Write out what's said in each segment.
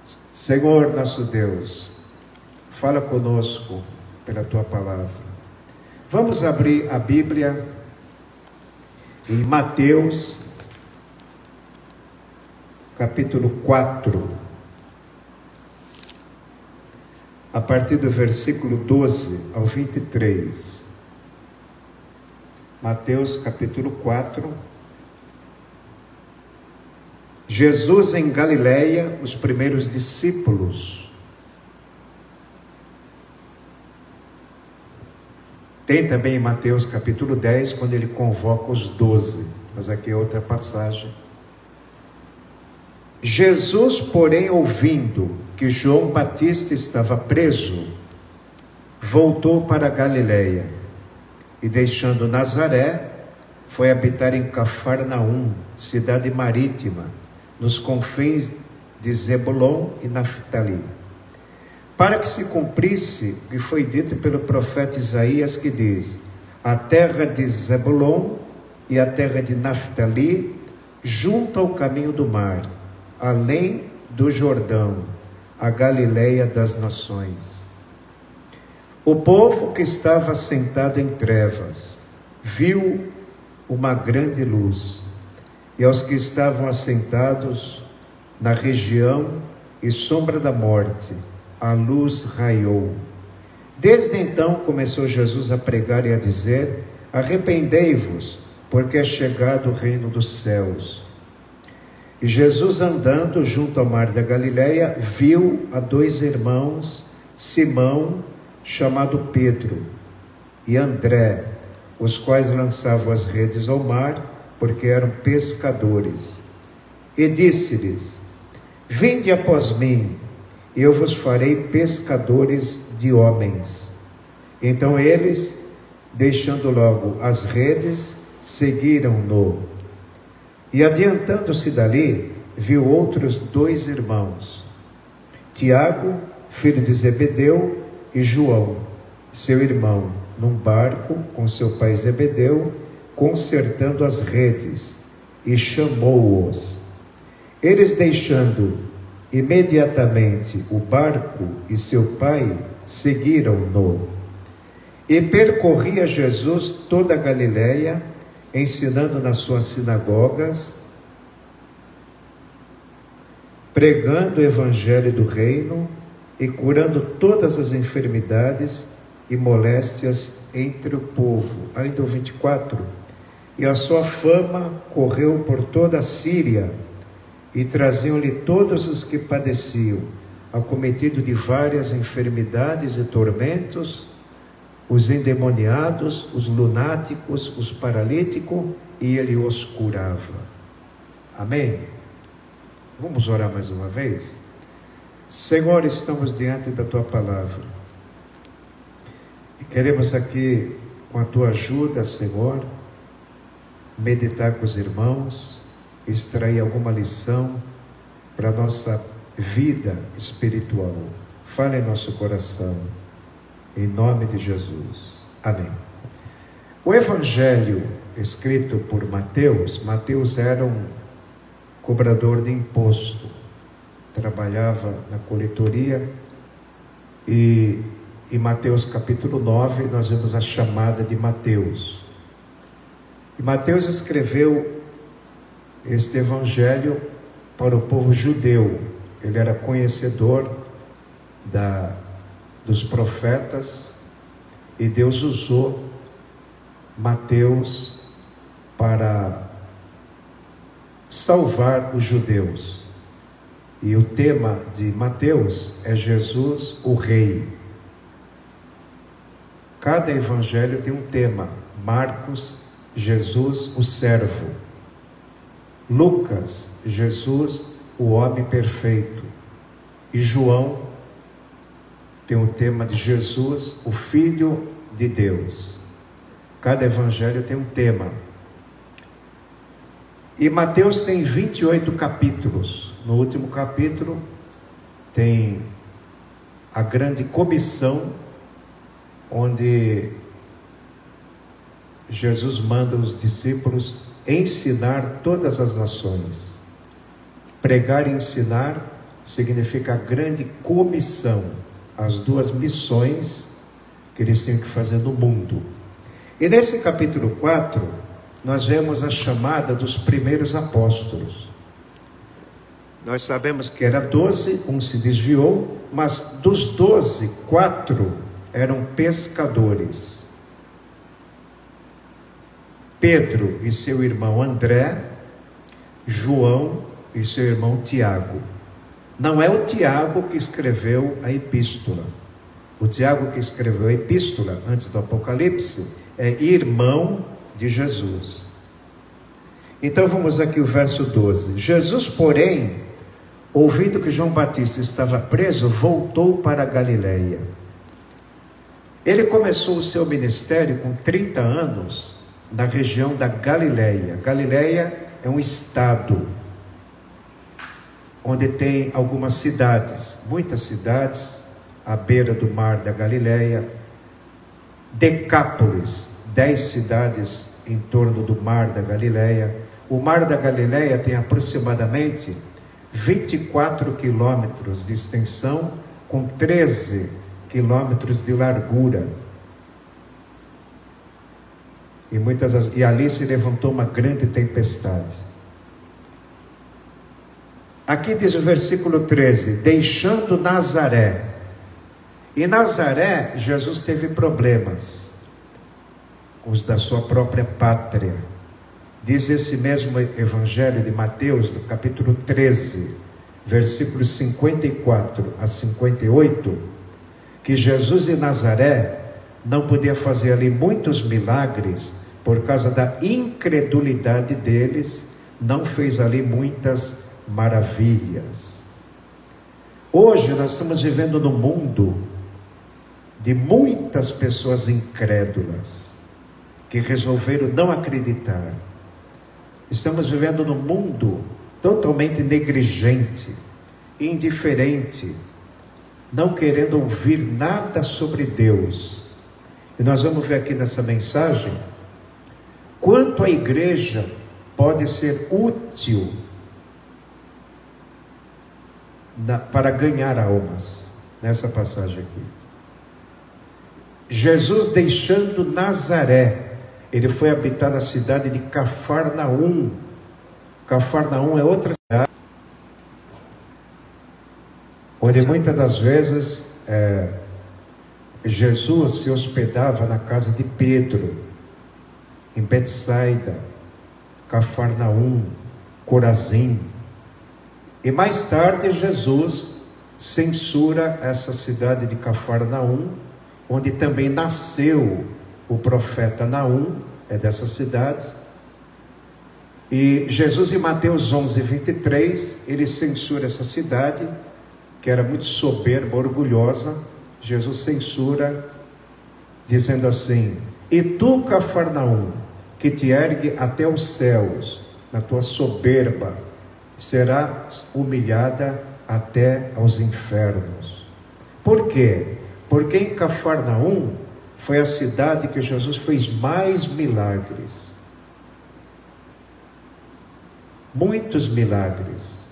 Senhor nosso Deus, fala conosco pela Tua palavra. Vamos abrir a Bíblia em Mateus, capítulo 4, a partir do versículo 12 ao 23. Mateus, capítulo 4. Jesus em Galileia, os primeiros discípulos. Tem também em Mateus capítulo 10, quando ele convoca os 12, mas aqui é outra passagem. Jesus, porém, ouvindo que João Batista estava preso, voltou para Galileia e, deixando Nazaré, foi habitar em Cafarnaum, cidade marítima, nos confins de Zebulon e Naftali, para que se cumprisse o que foi dito pelo profeta Isaías, que diz: a terra de Zebulon e a terra de Naftali, junto ao caminho do mar, além do Jordão, a Galileia das nações. O povo que estava sentado em trevas viu uma grande luz, e aos que estavam assentados na região e sombra da morte, a luz raiou. Desde então começou Jesus a pregar e a dizer: arrependei-vos, porque é chegado o reino dos céus. E Jesus, andando junto ao mar da Galileia, viu a dois irmãos, Simão, chamado Pedro, e André, os quais lançavam as redes ao mar, porque eram pescadores. E disse-lhes: vinde após mim, e eu vos farei pescadores de homens. Então eles, deixando logo as redes, seguiram-no. E adiantando-se dali, viu outros dois irmãos, Tiago, filho de Zebedeu, e João, seu irmão, num barco com seu pai Zebedeu, consertando as redes, e chamou-os. Eles, deixando imediatamente o barco e seu pai, seguiram-no. E percorria Jesus toda a Galileia, ensinando nas suas sinagogas, pregando o evangelho do reino e curando todas as enfermidades e moléstias entre o povo. Ainda o 24. E a sua fama correu por toda a Síria, e traziam-lhe todos os que padeciam, acometido de várias enfermidades e tormentos, os endemoniados, os lunáticos, os paralíticos, e ele os curava. Amém? Vamos orar mais uma vez? Senhor, estamos diante da Tua palavra. E queremos aqui, com a Tua ajuda, Senhor, meditar com os irmãos, extrair alguma lição para a nossa vida espiritual. Fale em nosso coração, em nome de Jesus. Amém. O evangelho escrito por Mateus era um cobrador de imposto, trabalhava na coletoria, e em Mateus capítulo 9 nós vemos a chamada de Mateus. E Mateus escreveu este evangelho para o povo judeu. Ele era conhecedor dos profetas, e Deus usou Mateus para salvar os judeus. E o tema de Mateus é Jesus, o Rei. Cada evangelho tem um tema. Marcos, Jesus, o servo. Lucas, Jesus, o homem perfeito. E João tem o tema de Jesus, o Filho de Deus. Cada evangelho tem um tema. E Mateus tem 28 capítulos. No último capítulo tem a grande comissão, onde Jesus manda os discípulos ensinar todas as nações. Pregar e ensinar significa a grande comissão, as duas missões que eles têm que fazer no mundo. E nesse capítulo 4, nós vemos a chamada dos primeiros apóstolos. Nós sabemos que era 12, um se desviou, mas dos 12, 4 eram pescadores. Pedro e seu irmão André, João e seu irmão Tiago. Não é o Tiago que escreveu a epístola. O Tiago que escreveu a epístola, antes do Apocalipse, é irmão de Jesus. Então vamos aqui o verso 12. Jesus, porém, ouvindo que João Batista estava preso, voltou para a Galileia. Ele começou o seu ministério com 30 anos na região da Galileia. Galileia é um estado onde tem algumas cidades, muitas cidades, à beira do mar da Galileia. Decápolis, 10 cidades em torno do mar da Galileia. O mar da Galileia tem aproximadamente 24 quilômetros de extensão, com 13 quilômetros de largura. E ali se levantou uma grande tempestade. Aqui diz o versículo 13, deixando Nazaré. E Nazaré, Jesus teve problemas com os da sua própria pátria. Diz esse mesmo evangelho de Mateus, do capítulo 13, versículos 54 a 58, que Jesus em Nazaré não podia fazer ali muitos milagres, por causa da incredulidade deles, não fez ali muitas maravilhas. Hoje nós estamos vivendo num mundo de muitas pessoas incrédulas, que resolveram não acreditar. Estamos vivendo num mundo totalmente negligente, indiferente, não querendo ouvir nada sobre Deus. E nós vamos ver aqui nessa mensagem quanto a igreja pode ser útil para ganhar almas, nessa passagem aqui. Jesus deixando Nazaré, ele foi habitar na cidade de Cafarnaum. Cafarnaum é outra cidade, onde muitas das vezes Jesus se hospedava na casa de Pedro, em Betsaida, Cafarnaum, Corazim. E mais tarde Jesus censura essa cidade de Cafarnaum, onde também nasceu o profeta Naum, é dessas cidades. E Jesus em Mateus 11, 23, ele censura essa cidade, que era muito soberba, orgulhosa. Jesus censura, dizendo assim: e tu, Cafarnaum, que te ergue até os céus, na tua soberba, serás humilhada até aos infernos. Por quê? Porque em Cafarnaum foi a cidade que Jesus fez mais milagres. Muitos milagres.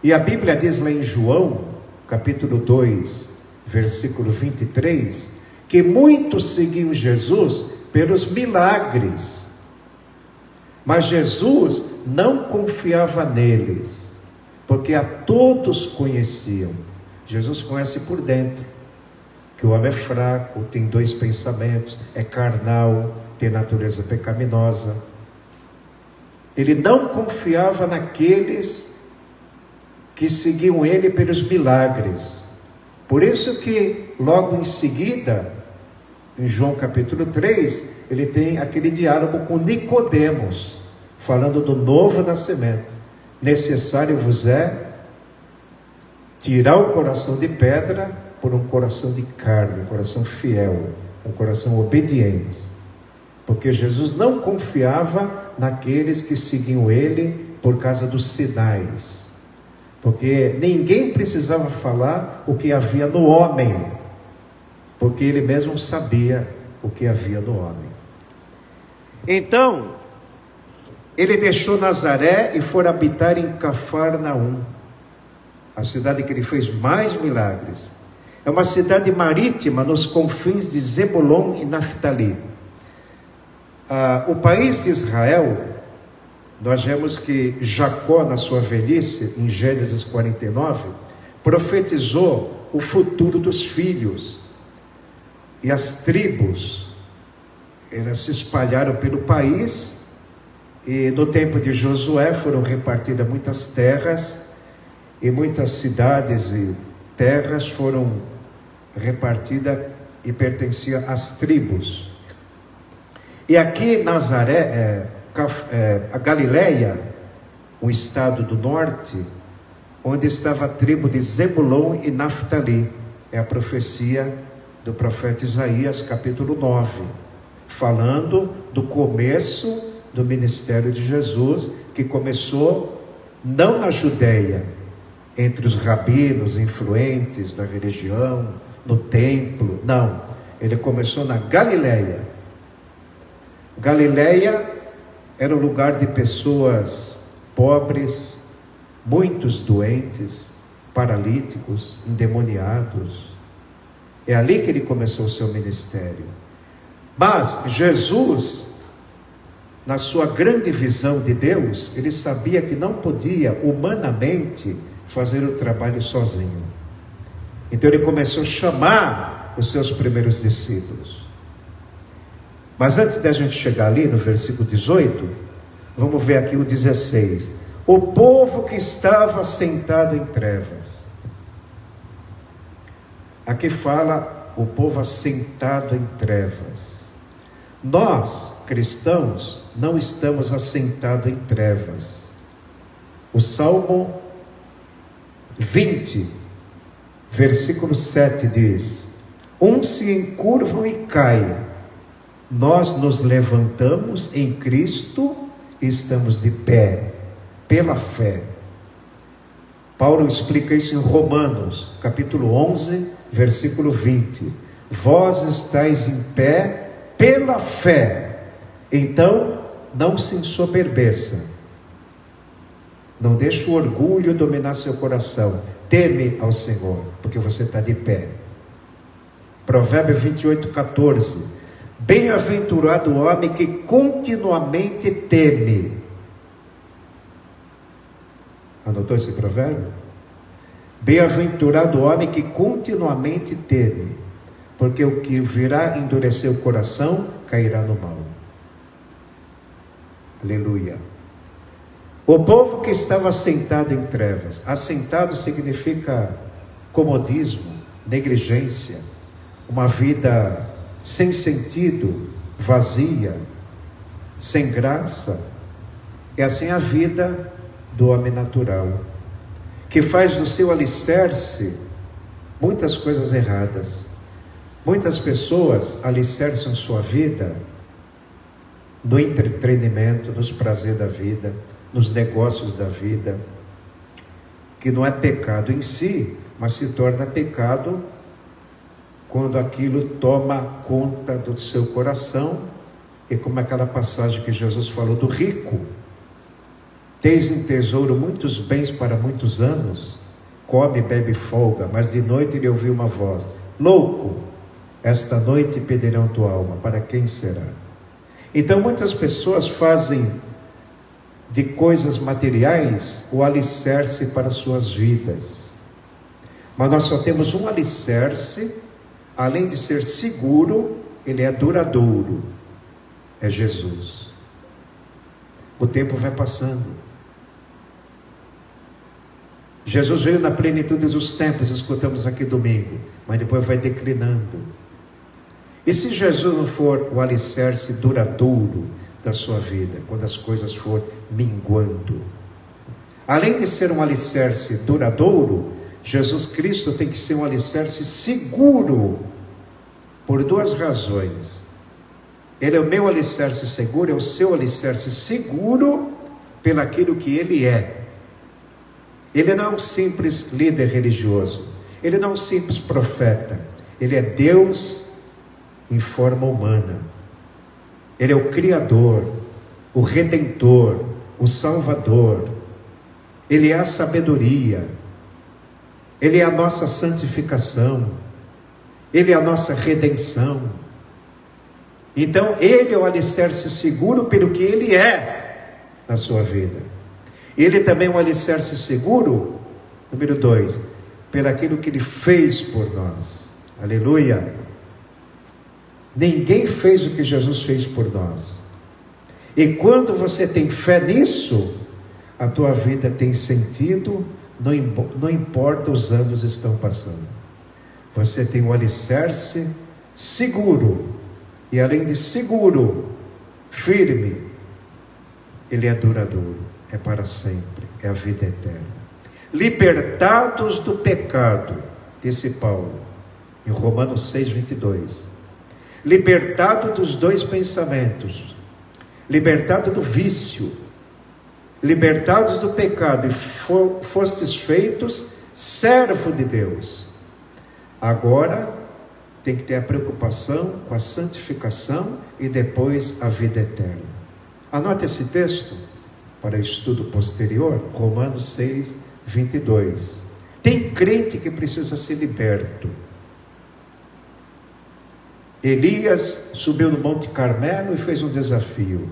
E a Bíblia diz lá em João, capítulo 2, versículo 23, que muitos seguiam Jesus pelos milagres. Mas Jesus não confiava neles, porque a todos conheciam. Jesus conhece por dentro, que o homem é fraco, tem 2 pensamentos, é carnal, tem natureza pecaminosa. Ele não confiava naqueles que seguiam ele pelos milagres. Por isso que logo em seguida, em João capítulo 3, ele tem aquele diálogo com Nicodemos, falando do novo nascimento. Necessário vos é tirar o coração de pedra por um coração de carne, um coração fiel, um coração obediente. Porque Jesus não confiava naqueles que seguiam ele por causa dos sinais. Porque ninguém precisava falar o que havia no homem, porque ele mesmo sabia o que havia no homem. Então, ele deixou Nazaré e foi habitar em Cafarnaum. a cidade que ele fez mais milagres. É uma cidade marítima nos confins de Zebulon e Naftali. O país de Israel, nós vemos que Jacó, na sua velhice, em Gênesis 49, profetizou o futuro dos filhos. E as tribos, elas se espalharam pelo país, e no tempo de Josué foram repartidas muitas terras, e muitas cidades e terras foram repartidas e pertenciam às tribos. E aqui Nazaré, a Galileia, um estado do norte, onde estava a tribo de Zebulon e Naftali. É a profecia do profeta Isaías, capítulo 9, falando do começo do ministério de Jesus, que começou não na Judéia, entre os rabinos influentes da religião, no templo, não. Ele começou na Galileia. Galileia era um lugar de pessoas pobres, muitos doentes, paralíticos, endemoniados. É ali que ele começou o seu ministério. Mas Jesus, na sua grande visão de Deus, ele sabia que não podia humanamente fazer o trabalho sozinho. Então ele começou a chamar os seus primeiros discípulos. Mas antes de a gente chegar ali no versículo 18, vamos ver aqui o 16. O povo que estava sentado em trevas. Aqui fala o povo assentado em trevas. Nós, cristãos, não estamos assentados em trevas. O Salmo 20, versículo 7 diz: uns se encurvam e caem, nós nos levantamos em Cristo e estamos de pé, pela fé. Paulo explica isso em Romanos, capítulo 11, versículo 20. Vós estáis em pé pela fé, então não se ensoberbeça. Não deixe o orgulho dominar seu coração. Teme ao Senhor, porque você está de pé. Provérbio 28, 14. Bem-aventurado o homem que continuamente teme. Anotou esse provérbio? Bem-aventurado o homem que continuamente teme, porque o que virá endurecer o coração cairá no mal. Aleluia. O povo que estava assentado em trevas. Assentado significa comodismo, negligência, uma vida sem sentido, vazia, sem graça. É assim a vida do homem natural, que faz do seu alicerce muitas coisas erradas. Muitas pessoas alicerçam sua vida no entretenimento, nos prazeres da vida, nos negócios da vida, que não é pecado em si, mas se torna pecado quando aquilo toma conta do seu coração. E como aquela passagem que Jesus falou do rico: tens em tesouro muitos bens para muitos anos, come, bebe, folga, mas de noite ele ouviu uma voz: louco, esta noite pedirão tua alma, para quem será? Então muitas pessoas fazem de coisas materiais o alicerce para suas vidas, mas nós só temos um alicerce, além de ser seguro, ele é duradouro, é Jesus. O tempo vai passando. Jesus veio na plenitude dos tempos, escutamos aqui domingo, mas depois vai declinando. E se Jesus não for o alicerce duradouro da sua vida, quando as coisas for minguando, além de ser um alicerce duradouro, Jesus Cristo tem que ser um alicerce seguro, por duas razões. Ele é o meu alicerce seguro, é o seu alicerce seguro, pelaquilo que ele é. Ele não é um simples líder religioso, ele não é um simples profeta, ele é Deus em forma humana. Ele é o Criador, o Redentor, o Salvador. Ele é a sabedoria. Ele é a nossa santificação, Ele é a nossa redenção. Então, Ele é o alicerce seguro pelo que Ele é na sua vida. Ele também é um alicerce seguro, número 2, pelo aquilo que Ele fez por nós. Aleluia! Ninguém fez o que Jesus fez por nós. E quando você tem fé nisso, a tua vida tem sentido, não importa os anos estão passando. Você tem um alicerce seguro, e além de seguro, firme, ele é duradouro, é para sempre, é a vida eterna. Libertados do pecado, disse Paulo, em Romanos 6:22. Libertado dos 2 pensamentos, libertado do vício, libertados do pecado, e fostes feitos servo de Deus. Agora tem que ter a preocupação com a santificação e depois a vida eterna. Anote esse texto para estudo posterior, Romanos 6:22. Tem crente que precisa ser liberto. Elias subiu no Monte Carmelo e fez um desafio.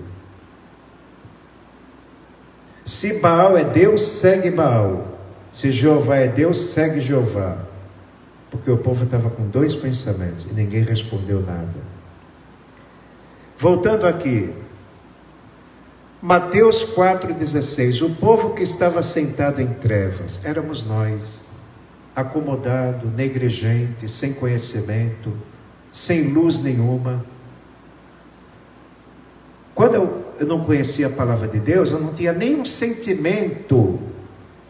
Se Baal é Deus, segue Baal. Se Jeová é Deus, segue Jeová. Porque o povo estava com 2 pensamentos e ninguém respondeu nada. Voltando aqui, Mateus 4,16. O povo que estava sentado em trevas, éramos nós, acomodado, negligente, sem conhecimento, sem luz nenhuma. Quando eu não conhecia a palavra de Deus, eu não tinha nenhum sentimento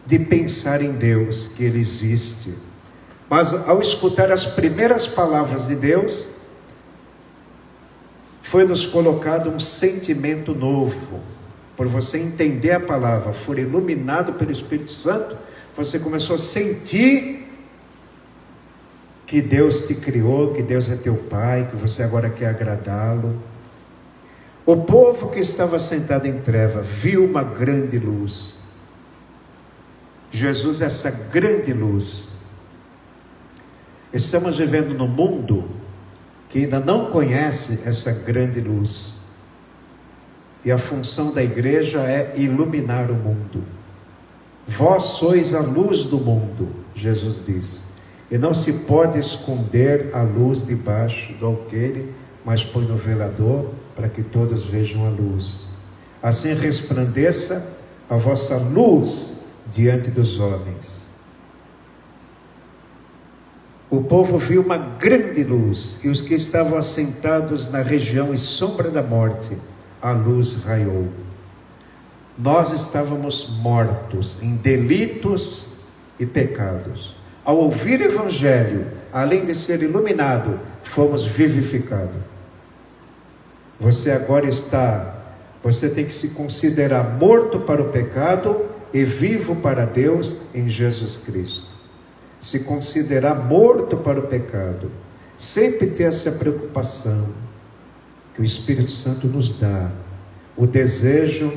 de pensar em Deus, que Ele existe. Mas ao escutar as primeiras palavras de Deus, foi nos colocado um sentimento novo. Por você entender a palavra, for iluminado pelo Espírito Santo, você começou a sentir que Deus te criou, que Deus é teu Pai, que você agora quer agradá-lo. O povo que estava sentado em treva viu uma grande luz. Jesus é essa grande luz. Estamos vivendo num mundo que ainda não conhece essa grande luz. E a função da igreja é iluminar o mundo. Vós sois a luz do mundo, Jesus diz. E não se pode esconder a luz debaixo do alqueire, mas põe no velador, para que todos vejam a luz. Assim resplandeça a vossa luz diante dos homens. O povo viu uma grande luz, e os que estavam assentados na região e sombra da morte, a luz raiou. Nós estávamos mortos em delitos e pecados. Ao ouvir o Evangelho, além de ser iluminado, fomos vivificados. Você agora você tem que se considerar morto para o pecado e vivo para Deus em Jesus Cristo. Se considerar morto para o pecado, sempre ter essa preocupação que o Espírito Santo nos dá, o desejo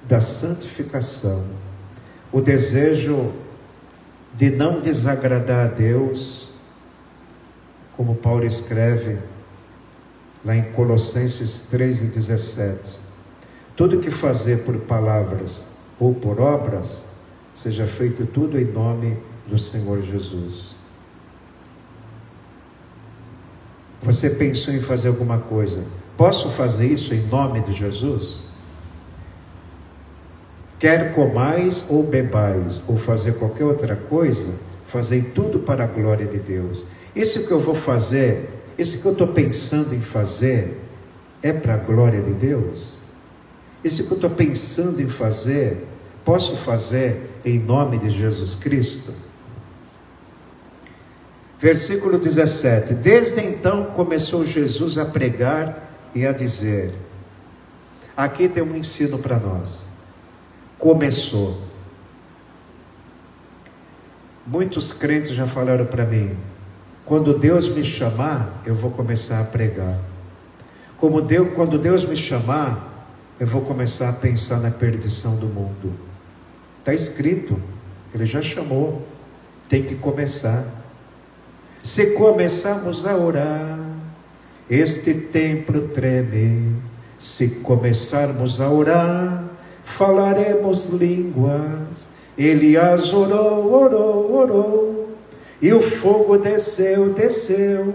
da santificação, o desejo de não desagradar a Deus, como Paulo escreve lá em Colossenses 3:17. Tudo que fazer por palavras ou por obras, seja feito tudo em nome do Senhor Jesus. Você pensou em fazer alguma coisa? Posso fazer isso em nome de Jesus? Quer comais ou bebais, ou fazer qualquer outra coisa, fazei tudo para a glória de Deus. Isso que eu vou fazer, isso que eu estou pensando em fazer, é para a glória de Deus? Isso que eu estou pensando em fazer, posso fazer em nome de Jesus Cristo? Versículo 17. Desde então começou Jesus a pregar e a dizer. Aqui tem um ensino para nós. Começou. Muitos crentes já falaram para mim, quando Deus me chamar, eu vou começar a pregar. Quando Deus me chamar, eu vou começar a pensar na perdição do mundo. Está escrito, Ele já chamou. Tem que começar. Se começarmos a orar, este templo treme. Se começarmos a orar, falaremos línguas. Elias orou, orou, orou, e o fogo desceu, desceu.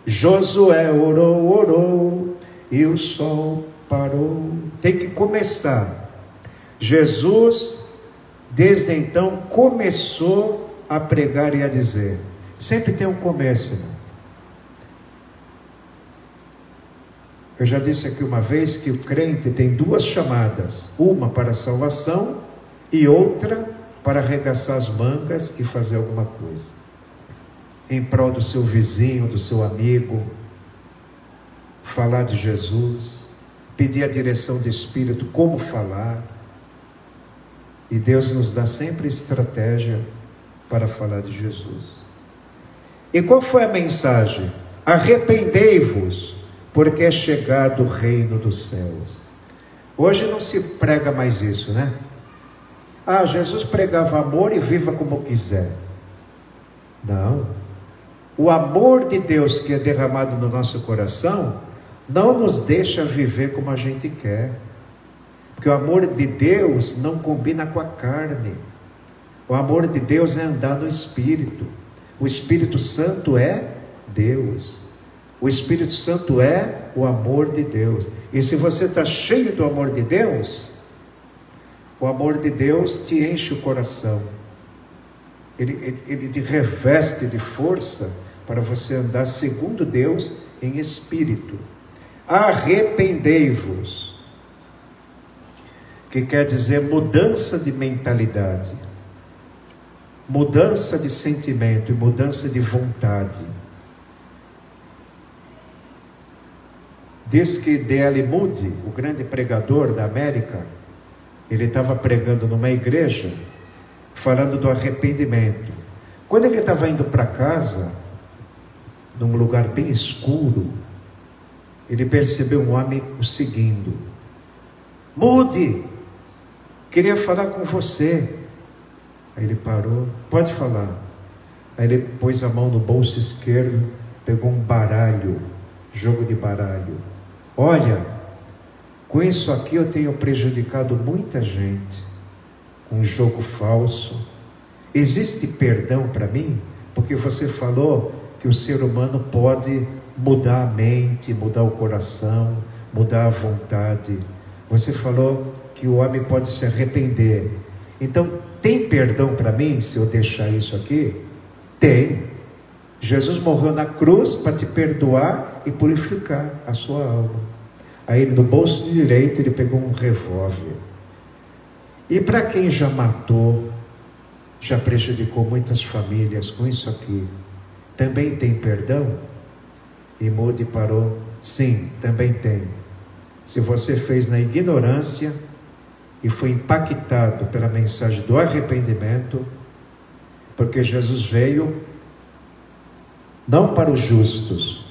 Josué orou, orou, e o sol parou. Tem que começar. Jesus, desde então, começou a pregar e a dizer. Sempre tem um começo, irmão. Eu já disse aqui uma vez que o crente tem duas chamadas. Uma para a salvação e outra para arregaçar as mangas e fazer alguma coisa. Em prol do seu vizinho, do seu amigo. Falar de Jesus. Pedir a direção do Espírito, como falar. E Deus nos dá sempre estratégia para falar de Jesus. E qual foi a mensagem? Arrependei-vos, porque é chegado o reino dos céus. Hoje não se prega mais isso, né? Ah, Jesus pregava amor e viva como quiser. Não. O amor de Deus que é derramado no nosso coração não nos deixa viver como a gente quer. Porque o amor de Deus não combina com a carne. O amor de Deus é andar no Espírito. O Espírito Santo é Deus. O Espírito Santo é o amor de Deus. E se você está cheio do amor de Deus, o amor de Deus te enche o coração. Ele te reveste de força para você andar segundo Deus em espírito. Arrependei-vos, que quer dizer mudança de mentalidade, mudança de sentimento e mudança de vontade. Diz que D.L. Moody, o grande pregador da América, ele estava pregando numa igreja, falando do arrependimento. Quando ele estava indo para casa, num lugar bem escuro, ele percebeu um homem o seguindo. Moody, queria falar com você. Aí ele parou, pode falar. Aí ele pôs a mão no bolso esquerdo, pegou um baralho, jogo de baralho. Olha, com isso aqui eu tenho prejudicado muita gente, com um jogo falso. Existe perdão para mim? Porque você falou que o ser humano pode mudar a mente, mudar o coração, mudar a vontade. Você falou que o homem pode se arrepender. Então, tem perdão para mim se eu deixar isso aqui? Tem. Jesus morreu na cruz para te perdoar e purificar a sua alma. Aí no bolso direito ele pegou um revólver. E para quem já matou, já prejudicou muitas famílias com isso aqui, também tem perdão? E Moody parou. Sim, também tem. Se você fez na ignorância e foi impactado pela mensagem do arrependimento, porque Jesus veio não para os justos,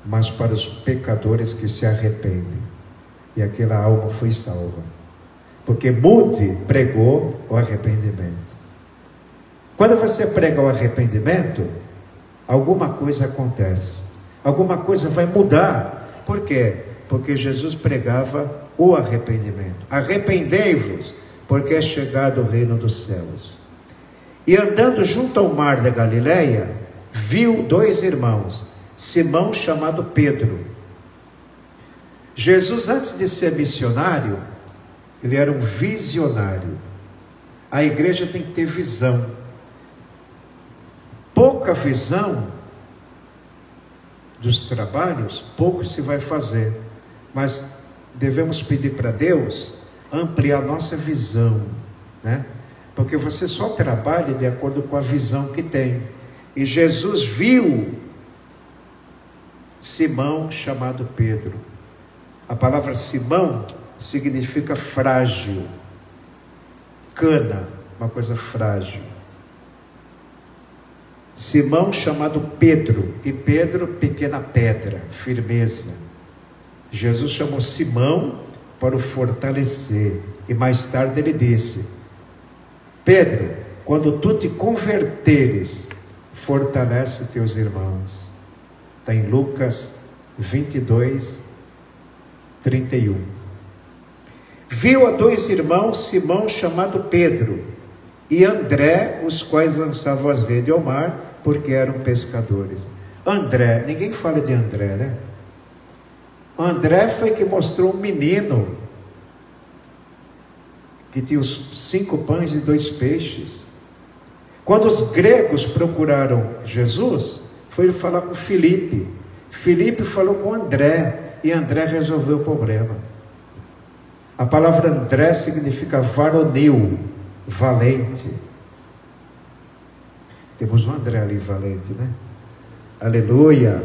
mas para os pecadores que se arrependem. E aquela alma foi salva. Porque Moody pregou o arrependimento. Quando você prega o arrependimento, alguma coisa acontece. Alguma coisa vai mudar. Por quê? Porque Jesus pregava o arrependimento. Arrependei-vos, porque é chegado o reino dos céus. E andando junto ao mar da Galileia, viu dois irmãos, Simão chamado Pedro. Jesus, antes de ser missionário, ele era um visionário. A igreja tem que ter visão. Pouca visão dos trabalhos, pouco se vai fazer. Mas devemos pedir para Deus ampliar nossa visão, né? Porque você só trabalha de acordo com a visão que tem. E Jesus viu Simão chamado Pedro. A palavra Simão significa frágil. Cana, uma coisa frágil. Simão chamado Pedro. E Pedro, pequena pedra, firmeza. Jesus chamou Simão para o fortalecer. E mais tarde ele disse: Pedro, quando tu te converteres, fortalece teus irmãos. Está em Lucas 22, 31. Viu a 2 irmãos, Simão chamado Pedro e André, os quais lançavam as redes ao mar, porque eram pescadores. André, ninguém fala de André, né? André foi que mostrou um menino que tinha os 5 pães e 2 peixes. Quando os gregos procuraram Jesus, foi falar com Filipe. Filipe falou com André, e André resolveu o problema. A palavra André significa varonil, valente. Temos um André ali valente, né? Aleluia!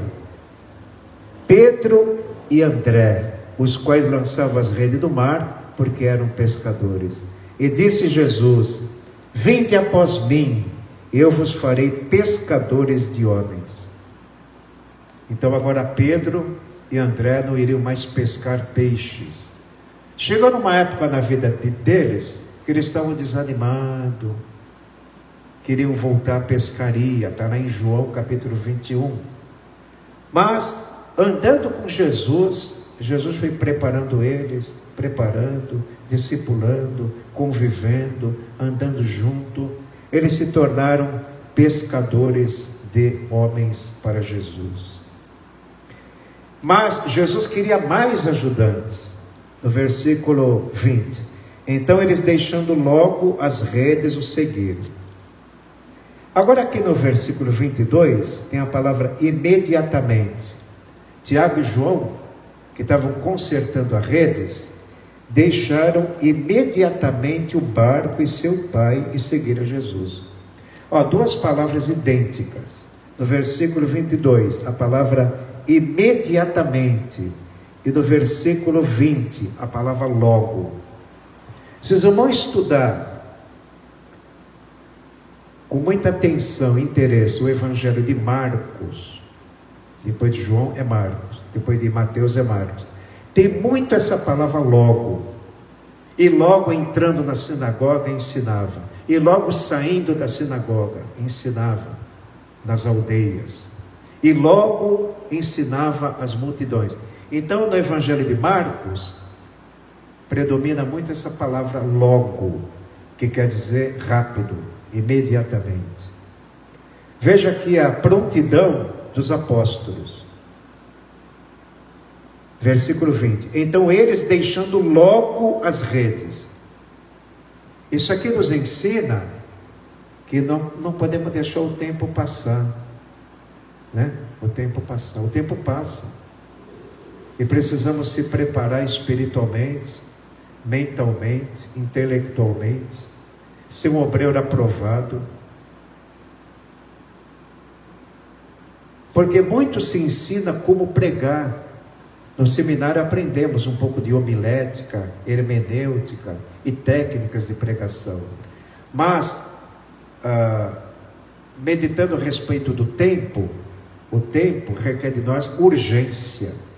Pedro e André, os quais lançavam as redes do mar, porque eram pescadores. E disse Jesus: vinde após mim, eu vos farei pescadores de homens. Então agora Pedro e André não iriam mais pescar peixes. Chegou numa época na vida deles que eles estavam desanimados, queriam voltar à pescaria, está lá em João capítulo 21. Mas andando com Jesus, Jesus foi preparando eles, discipulando, convivendo, andando junto. Eles se tornaram pescadores de homens para Jesus. Mas Jesus queria mais ajudantes. No versículo 20. Então eles, deixando logo as redes, o seguiram. Agora aqui no versículo 22, tem a palavra imediatamente. Tiago e João, que estavam consertando as redes, deixaram imediatamente o barco e seu pai e seguiram Jesus. Ó, 2 palavras idênticas. No versículo 22, a palavra imediatamente. E no versículo 20, a palavra logo. Vocês vão estudar com muita atenção e interesse o Evangelho de Marcos. Depois de João é Marcos, depois de Mateus é Marcos. Tem muito essa palavra logo. E logo entrando na sinagoga ensinava. E logo saindo da sinagoga ensinava nas aldeias. E logo ensinava as multidões. Então no Evangelho de Marcos predomina muito essa palavra logo, que quer dizer rápido, imediatamente. Veja aqui a prontidão dos apóstolos. Versículo 20. Então eles, deixando logo as redes. Isso aqui nos ensina que não podemos deixar o tempo passar, né? O tempo passar, o tempo passa. E precisamos se preparar espiritualmente, mentalmente, intelectualmente, ser um obreiro aprovado. Porque muito se ensina como pregar. No seminário aprendemos um pouco de homilética, hermenêutica e técnicas de pregação. Mas, meditando a respeito do tempo, o tempo requer de nós urgência.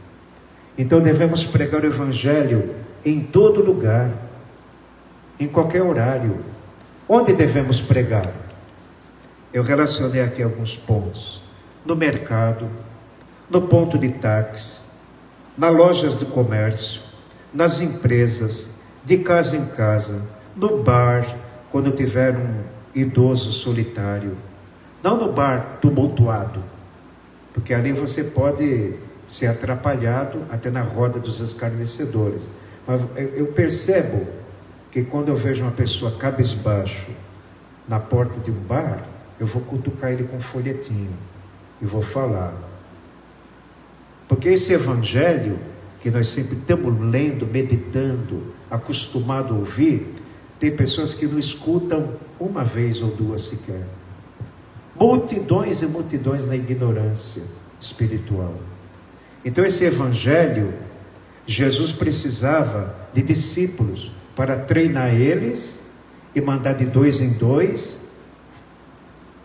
Então devemos pregar o Evangelho em todo lugar, em qualquer horário. Onde devemos pregar? Eu relacionei aqui alguns pontos. No mercado, no ponto de táxi, nas lojas de comércio, nas empresas, de casa em casa, no bar, quando tiver um idoso solitário. Não no bar tumultuado, porque ali você pode ser atrapalhado até na roda dos escarnecedores. Mas eu percebo que quando eu vejo uma pessoa cabisbaixo na porta de um bar, eu vou cutucar ele com um folhetinho e vou falar. Porque esse Evangelho que nós sempre estamos lendo, meditando, acostumado a ouvir, tem pessoas que não escutam uma vez ou duas sequer. Multidões e multidões na ignorância espiritual. Então esse Evangelho, Jesus precisava de discípulos para treinar eles e mandar de 2 em 2.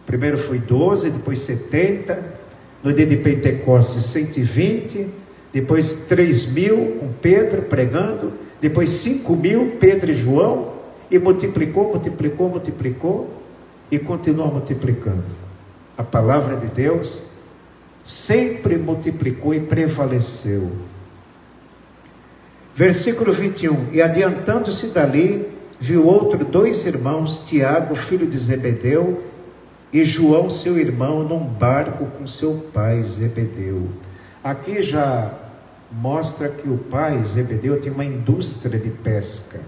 Primeiro foi 12, depois 70, no dia de Pentecostes 120, depois 3.000 com Pedro pregando, depois 5.000 Pedro e João, e multiplicou. e continua multiplicando. A palavra de Deus sempre multiplicou e prevaleceu. Versículo 21. E adiantando-se dali, viu outro 2 irmãos, Tiago, filho de Zebedeu, e João, seu irmão, num barco com seu pai Zebedeu. Aqui já mostra que o pai Zebedeu tinha uma indústria de pesca.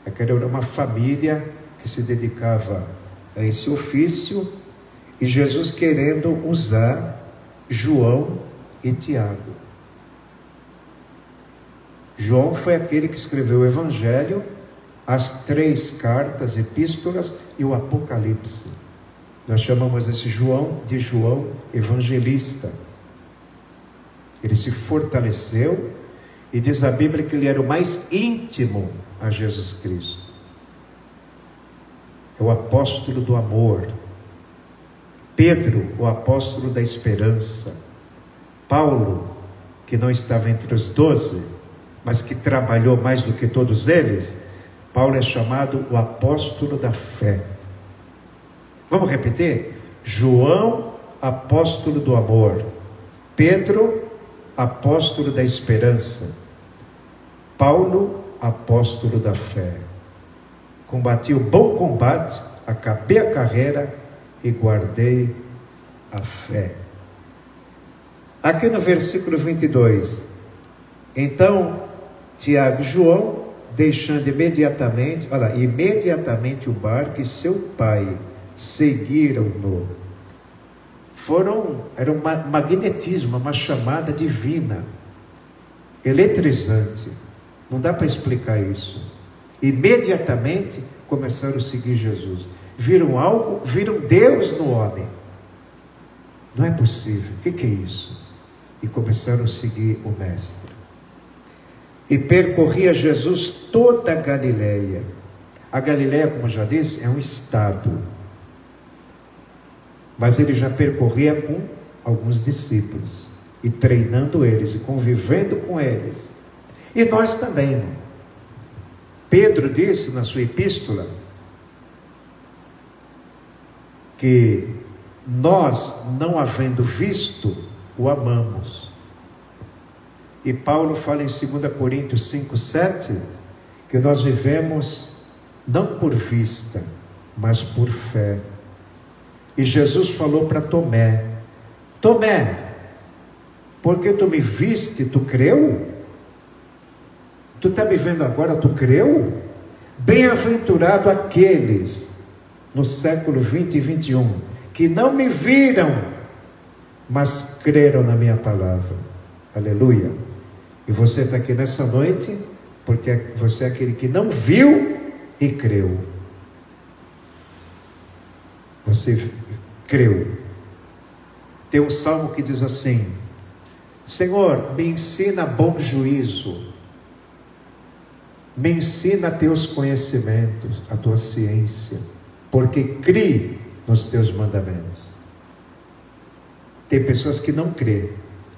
Aquela era uma família que se dedicava a esse ofício, e Jesus querendo usar João e Tiago. João foi aquele que escreveu o Evangelho, as 3 cartas, epístolas e o Apocalipse. Nós chamamos esse João de João Evangelista. Ele se fortaleceu, e diz a Bíblia que ele era o mais íntimo a Jesus Cristo. É o apóstolo do amor. Pedro, o apóstolo da esperança. Paulo, que não estava entre os 12, mas que trabalhou mais do que todos eles, Paulo é chamado o apóstolo da fé. Vamos repetir? João, apóstolo do amor. Pedro, apóstolo da esperança. Paulo, apóstolo da fé. Combati o bom combate, acabei a carreira e guardei a fé. Aqui no versículo 22. Então, Tiago e João, deixando imediatamente o barco e seu pai, seguiram-no. Era um magnetismo, uma chamada divina, eletrizante. Não dá para explicar isso. Imediatamente começaram a seguir Jesus. Viram algo, viram Deus no homem. Não é possível. O que é isso? E começaram a seguir o Mestre. E percorria Jesus toda a Galileia. A Galileia, como já disse, é um estado. Mas ele já percorria com alguns discípulos, e treinando eles, e convivendo com eles. E nós também, irmão. Pedro disse na sua epístola que nós, não havendo visto, o amamos. E Paulo fala em 2 Coríntios 5:7 que nós vivemos não por vista, mas por fé. E Jesus falou para Tomé: Tomé, porque tu me viste, tu creu? Tu está me vendo agora, tu creu? Bem-aventurado aqueles no século 20 e 21 que não me viram, mas creram na minha palavra. Aleluia. E você está aqui nessa noite porque você é aquele que não viu e creu. Você creu. Tem um salmo que diz assim: Senhor, me ensina bom juízo, me ensina teus conhecimentos, a tua ciência, porque criei nos teus mandamentos. Tem pessoas que não crê.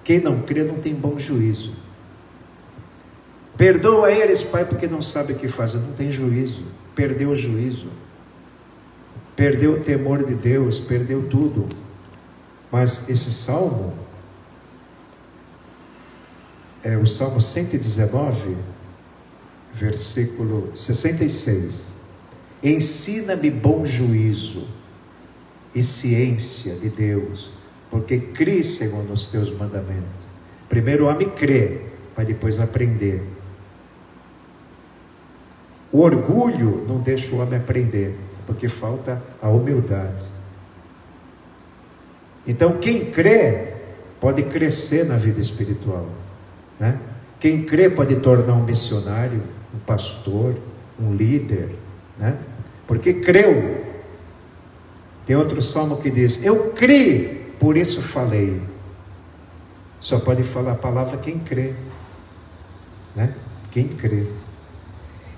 Quem não crê não tem bom juízo. Perdoa eles, Pai, porque não sabe o que fazem. Não tem juízo. Perdeu o juízo. Perdeu o temor de Deus. Perdeu tudo. Mas esse salmo é o Salmo 119, versículo 66. Ensina-me bom juízo e ciência de Deus, porque criei, Senhor, nos teus mandamentos. Primeiro o homem crê, para depois aprender. O orgulho não deixa o homem aprender, porque falta a humildade. Então quem crê pode crescer na vida espiritual, né? Quem crê pode tornar um missionário, um pastor, um líder, né? Porque creu. Tem outro salmo que diz: eu criei, por isso falei. Só pode falar a palavra quem crê, né? Quem crê.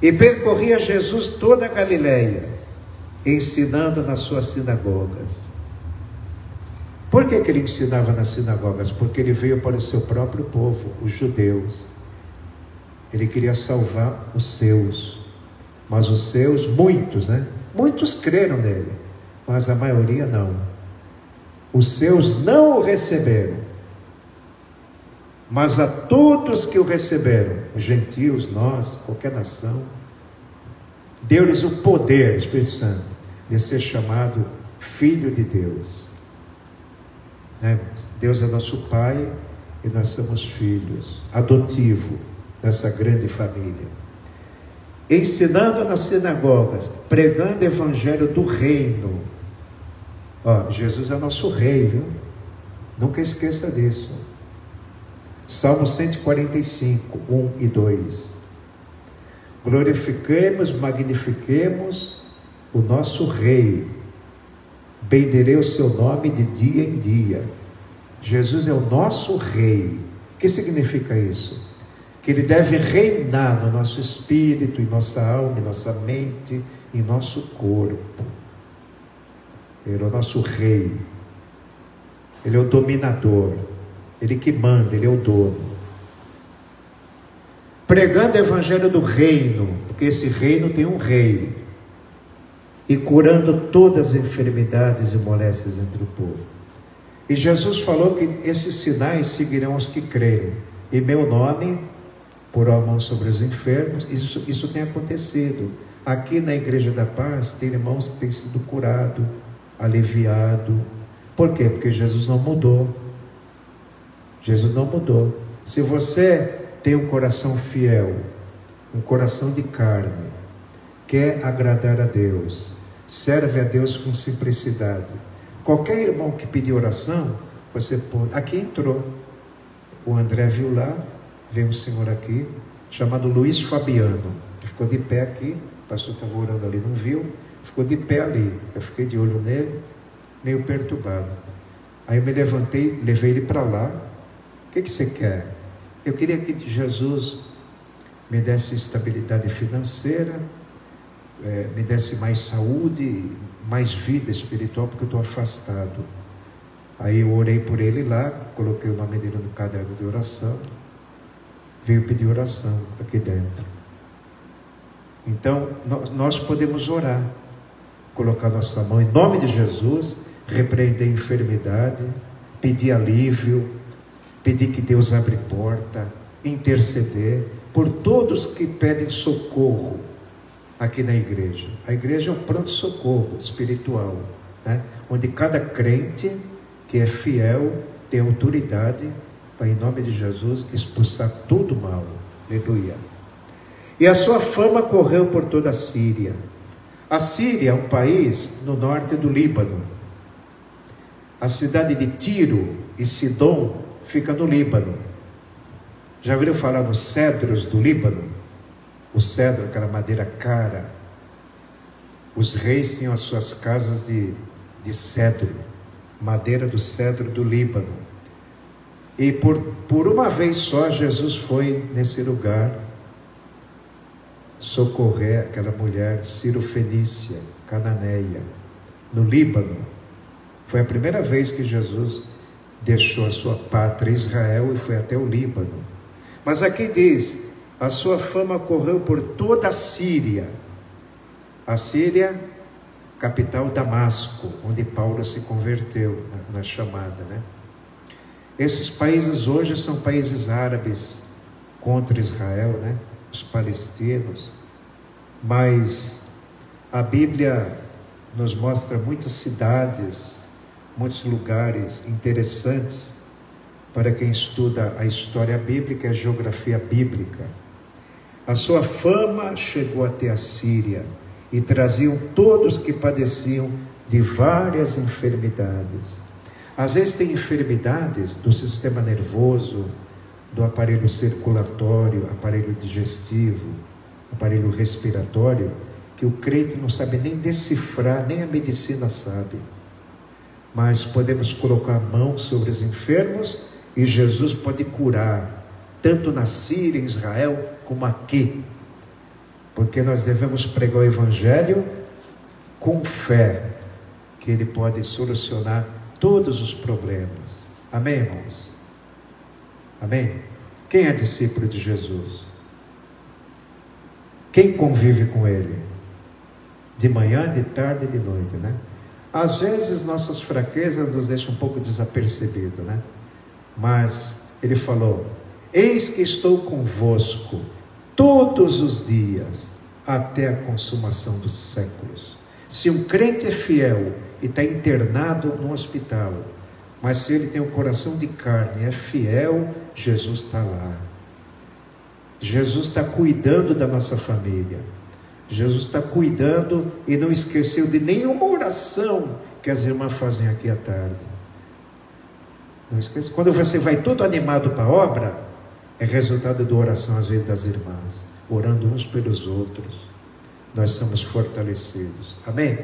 E percorria Jesus toda a Galileia, ensinando nas suas sinagogas. Por que ele ensinava nas sinagogas? Porque ele veio para o seu próprio povo, os judeus. Ele queria salvar os seus. Mas os seus, muitos, né? Muitos creram nele, mas a maioria não. Os seus não o receberam, mas a todos que o receberam, os gentios, nós, qualquer nação, deu-lhes o poder, Espírito Santo, de ser chamado Filho de Deus. Né? Deus é nosso Pai e nós somos filhos, adotivo dessa grande família. Ensinando nas sinagogas, pregando o evangelho do reino. Ó, Jesus é nosso rei, viu? Nunca esqueça disso. Salmo 145, 1 e 2. Glorifiquemos, magnifiquemos o nosso rei. Bendirei o seu nome de dia em dia. Jesus é o nosso rei. O que significa isso? Que ele deve reinar no nosso espírito, em nossa alma, em nossa mente, em nosso corpo. Ele é o nosso rei. Ele é o dominador. Ele que manda, ele é o dono. Pregando o evangelho do reino, porque esse reino tem um rei. E curando todas as enfermidades e moléstias entre o povo. E Jesus falou que esses sinais seguirão os que crerem. Em meu nome, porão a mão sobre os enfermos. Isso tem acontecido. Aqui na Igreja da Paz, tem irmãos que têm sido curados, aliviados. Por quê? Porque Jesus não mudou. Jesus não mudou. Se você tem um coração fiel, um coração de carne, quer agradar a Deus, serve a Deus com simplicidade. Qualquer irmão que pedir oração, você pode. Aqui entrou. O André viu lá, veio um senhor aqui, chamado Luiz Fabiano. Ele ficou de pé aqui, o pastor estava orando ali, não viu, ficou de pé ali. Eu fiquei de olho nele, meio perturbado. Aí eu me levantei, levei ele para lá. O que você quer? Eu queria que Jesus me desse estabilidade financeira, me desse mais saúde, mais vida espiritual, porque eu estou afastado. Aí eu orei por ele lá, coloquei o nome dele no caderno de oração, veio pedir oração aqui dentro. Então, nós podemos orar, colocar nossa mão em nome de Jesus, repreender a enfermidade, pedir alívio, pedir que Deus abra porta, interceder por todos que pedem socorro aqui na igreja. A igreja é um pronto-socorro espiritual, né? Onde cada crente que é fiel tem autoridade para, em nome de Jesus, expulsar todo o mal. Aleluia. E a sua fama correu por toda a Síria. A Síria é um país no norte do Líbano. A cidade de Tiro e Sidom fica no Líbano. Já ouviram falar nos cedros do Líbano? O cedro, aquela madeira cara. Os reis tinham as suas casas de cedro, madeira do cedro do Líbano. E por uma vez só, Jesus foi nesse lugar socorrer aquela mulher cirofenícia, cananeia, no Líbano. Foi a primeira vez que Jesus deixou a sua pátria Israel e foi até o Líbano. Mas aqui diz: a sua fama correu por toda a Síria. A Síria, capital Damasco, onde Paulo se converteu na chamada, né? Esses países hoje são países árabes contra Israel, né? Os palestinos. Mas a Bíblia nos mostra muitas cidades, muitos lugares interessantes para quem estuda a história bíblica e a geografia bíblica. A sua fama chegou até a Síria e traziam todos que padeciam de várias enfermidades. Às vezes tem enfermidades do sistema nervoso, do aparelho circulatório, aparelho digestivo, aparelho respiratório, que o crente não sabe nem decifrar, nem a medicina sabe. Mas podemos colocar a mão sobre os enfermos e Jesus pode curar, tanto na Síria, em Israel, como aqui. Porque nós devemos pregar o Evangelho com fé, que Ele pode solucionar todos os problemas. Amém, irmãos? Amém? Quem é discípulo de Jesus? Quem convive com Ele? De manhã, de tarde e de noite, né? Às vezes nossas fraquezas nos deixam um pouco desapercebido, né? Mas ele falou: eis que estou convosco todos os dias, até a consumação dos séculos. Se um crente é fiel e está internado no hospital, mas se ele tem um coração de carne, é fiel, Jesus está lá. Jesus está cuidando da nossa família. Jesus está cuidando e não esqueceu de nenhuma oração que as irmãs fazem aqui à tarde. Não esqueça. Quando você vai todo animado para a obra, é resultado da oração, às vezes, das irmãs, orando uns pelos outros. Nós somos fortalecidos. Amém?